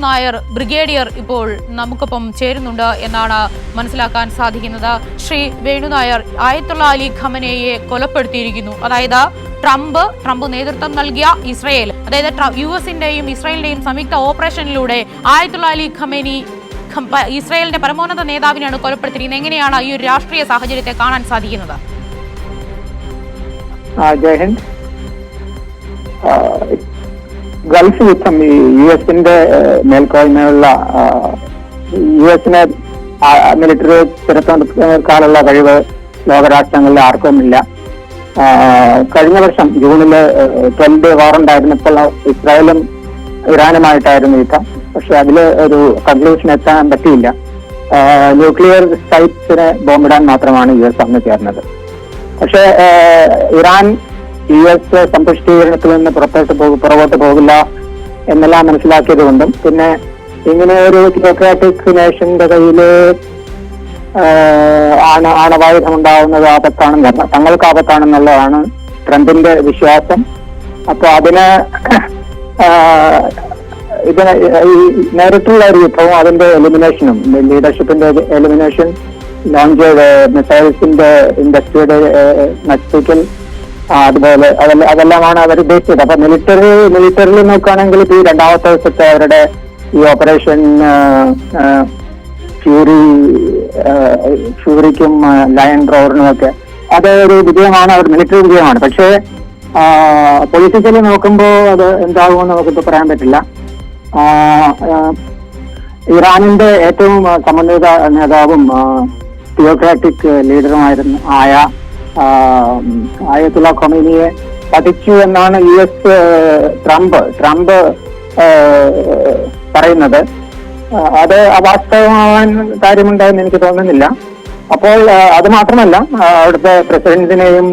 Nair brigadier ഇപ്പോൾ നമുക്കൊപ്പം ചേരുന്നുണ്ട് എന്നാണ് മനസ്സിലാക്കാൻ സാധിക്കുന്നത്. ശ്രീ വേണു നായർ, ആയത്തുള്ള അലി ഖമനേയെ കൊലപ്പെടുത്തിയിരിക്കുന്നു. അതായത് ട്രംപ് നേതൃത്വം നൽകിയ ഇസ്രയേൽ, അതായത് യുഎസിന്റെയും ഇസ്രയേലിന്റെയും സംയുക്ത ഓപ്പറേഷനിലൂടെ ആയത്തുള്ള അലി ഖമേനി ഇസ്രയേലിന്റെ പരമോന്നത നേതാവിനെയാണ് കൊലപ്പെടുത്തിയിരിക്കുന്നത്. എങ്ങനെയാണ് ഈ ഒരു രാഷ്ട്രീയ സാഹചര്യത്തെ കാണാൻ സാധിക്കുന്നത്? ജയ്ഹിന്ദ്. ഗൾഫ് യുദ്ധം ഈ യുഎസിന്റെ മേൽക്കോയ്മയുള്ള യുഎസിനെ മിലിറ്ററി തിരഞ്ഞെടുക്കാനുള്ള കഴിവ് ലോകരാഷ്ട്രങ്ങളിൽ ആർക്കുമില്ല. കഴിഞ്ഞ വർഷം ജൂണില് 12 വാറുണ്ടായിരുന്നപ്പോൾ ഇസ്രായേലും ഇറാനുമായിട്ടായിരുന്നു യുദ്ധം. പക്ഷെ അതില് ഒരു കൺക്ലൂഷൻ എത്താൻ പറ്റിയില്ല. ന്യൂക്ലിയർ സൈറ്റ്സിനെ ബോംബിടാൻ മാത്രമാണ് യുഎസ് അന്ന് ചേർന്നത്. പക്ഷെ ഇറാൻ യുഎസ് സമ്പുഷ്ടീകരണത്തിൽ നിന്ന് പുറകോട്ട് പോകില്ല എന്നെല്ലാം മനസ്സിലാക്കിയത് കൊണ്ടും പിന്നെ ഇങ്ങനെ ഒരു തിയോക്രാറ്റിക് നേഷന്റെ കയ്യില് ആണവായുധം ഉണ്ടാവുന്നത് ആപത്താണെന്ന്, തങ്ങൾക്ക് ആപത്താണെന്നുള്ളതാണ് ട്രംപിന്റെ വിശ്വാസം. അപ്പൊ ഇതിന് ഈ നേരിട്ടുള്ള ഒരു യുദ്ധവും അതിന്റെ എലിമിനേഷനും, ലീഡർഷിപ്പിന്റെ എലിമിനേഷൻ, ലോഞ്ച് മിസൈൽസിന്റെ ഇൻഡസ്ട്രിയുടെ നശിപ്പിക്കൽ, അതുപോലെ അതെല്ലാമാണ് അവർ ഉദ്ദേശിച്ചത്. അപ്പൊ മിലിറ്ററിയിൽ നോക്കുകയാണെങ്കിൽ ഈ രണ്ടാമത്തെ ദിവസത്തെ അവരുടെ ഈ ഓപ്പറേഷൻ ഫ്യൂറിക്കും ലയൺ റോറിനും ഒക്കെ അത് ഒരു വിജയമാണ്, അവർ മിലിറ്ററി വിജയമാണ്. പക്ഷേ പൊളിറ്റിക്കലി നോക്കുമ്പോൾ അത് എന്താകുമെന്ന് നമുക്കിപ്പോൾ പറയാൻ പറ്റില്ല. ഇറാനിന്റെ ഏറ്റവും സമന്വിത നേതാവും തിയോക്രാറ്റിക് ലീഡറുമായിരുന്നു ആയത്തുള്ള ഖമേനിയെ വധിച്ചു എന്നാണ് യുഎസ് ട്രംപ് പറയുന്നത്. അത് അവാസ്തവമാവാൻ കാര്യമുണ്ടായെന്ന് എനിക്ക് തോന്നുന്നില്ല. അപ്പോൾ അത് മാത്രമല്ല, അവിടുത്തെ പ്രസിഡന്റിനെയും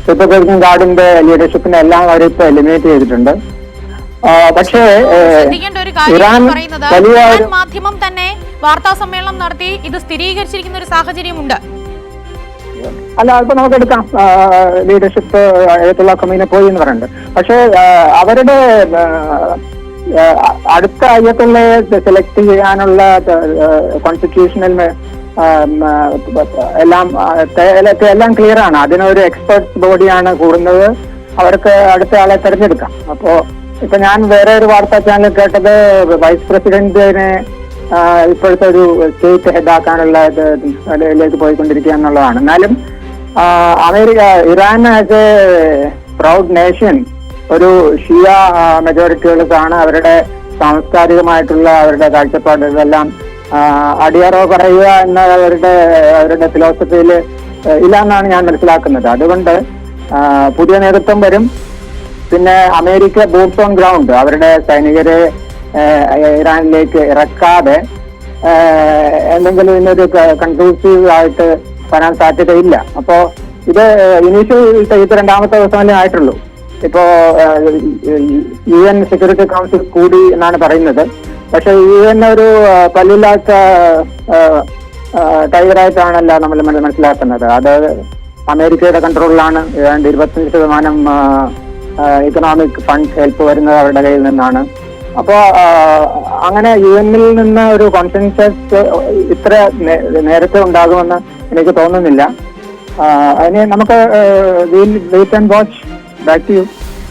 റിപ്പബ്ലിക്കൻ ഗാർഡിന്റെ ലീഡർഷിപ്പിനെ എല്ലാം അവരിപ്പോ എലിമിനേറ്റ് ചെയ്തിട്ടുണ്ട്. പക്ഷേ ഇറാൻ വലിയ മാധ്യമം തന്നെ വാർത്താ സമ്മേളനം നടത്തി ഇത് സ്ഥിരീകരിച്ചിരിക്കുന്ന ഒരു സാഹചര്യമുണ്ട്. അല്ല, ഇപ്പൊ നമുക്ക് എടുക്കാം, ലീഡർഷിപ്പ് ആയത്തുള്ള ഖമീനി പോയി എന്ന് പറയുന്നുണ്ട്. പക്ഷേ അവരുടെ അടുത്ത ആയത്തുള്ളയെ സെലക്ട് ചെയ്യാനുള്ള കോൺസ്റ്റിറ്റ്യൂഷണൽ എല്ലാം ക്ലിയർ ആണ്. അതിനൊരു എക്സ്പെർട്ട് ബോഡിയാണ് കൂടുന്നത്, അവർക്ക് അടുത്ത ആളെ തെരഞ്ഞെടുക്കാം. അപ്പോ ഇപ്പൊ ഞാൻ വേറെ ഒരു വാർത്താ ചാനൽ കേട്ടത് വൈസ് പ്രസിഡന്റിനെ ഇപ്പോഴത്തെ ഒരു സ്റ്റേറ്റ് ഹെഡാക്കാനുള്ള ഇതിലേക്ക് പോയിക്കൊണ്ടിരിക്കുക എന്നുള്ളതാണ്. എന്നാലും Iran as A proud nation, ഒരു ഷിയ മെജോറിറ്റികൾക്കാണ് അവരുടെ സാംസ്കാരികമായിട്ടുള്ള അവരുടെ കാഴ്ചപ്പാടുകളെല്ലാം അടിയറവ് പറയുക എന്ന അവരുടെ ഫിലോസഫിയിൽ ഇല്ല എന്നാണ് ഞാൻ മനസ്സിലാക്കുന്നത്. അതുകൊണ്ട് പുതിയ നേതൃത്വം വരും. പിന്നെ അമേരിക്ക ബൂട്ട്സ് ഓൺ ഗ്രൗണ്ട് അവരുടെ സൈനികരെ ഇറാനിലേക്ക് ഇറക്കാതെ എന്തെങ്കിലും ഇതിനൊരു കൺക്ലൂസീവ് ആയിട്ട് വരാൻ സാധ്യതയില്ല. അപ്പോ ഇത് ഇത് രണ്ടാമത്തെ ദിവസമല്ലേ ആയിട്ടുള്ളൂ. ഇപ്പോ UN സെക്യൂരിറ്റി കൗൺസിൽ കൂടി എന്നാണ് പറയുന്നത്. പക്ഷെ UN ഒരു പല്ലില്ലാത്ത ടൈഗറായിട്ടാണല്ലോ നമ്മൾ മനസ്സിലാക്കുന്നത്. അത് അമേരിക്കയുടെ കൺട്രോളിലാണ്. ഏതാണ്ട് 25% ഇക്കണോമിക് ഫണ്ട് ഹെൽപ്പ് വരുന്നത് അവരുടെ കയ്യിൽ നിന്നാണ്. അപ്പോ അങ്ങനെ UN-ൽ നിന്ന് ഒരു കോൺസെൻസസ് ഇത്ര നേരത്തെ ഉണ്ടാകുമെന്ന് എനിക്ക് തോന്നുന്നില്ല. അതിന് നമുക്ക് wait and watch. Back to U.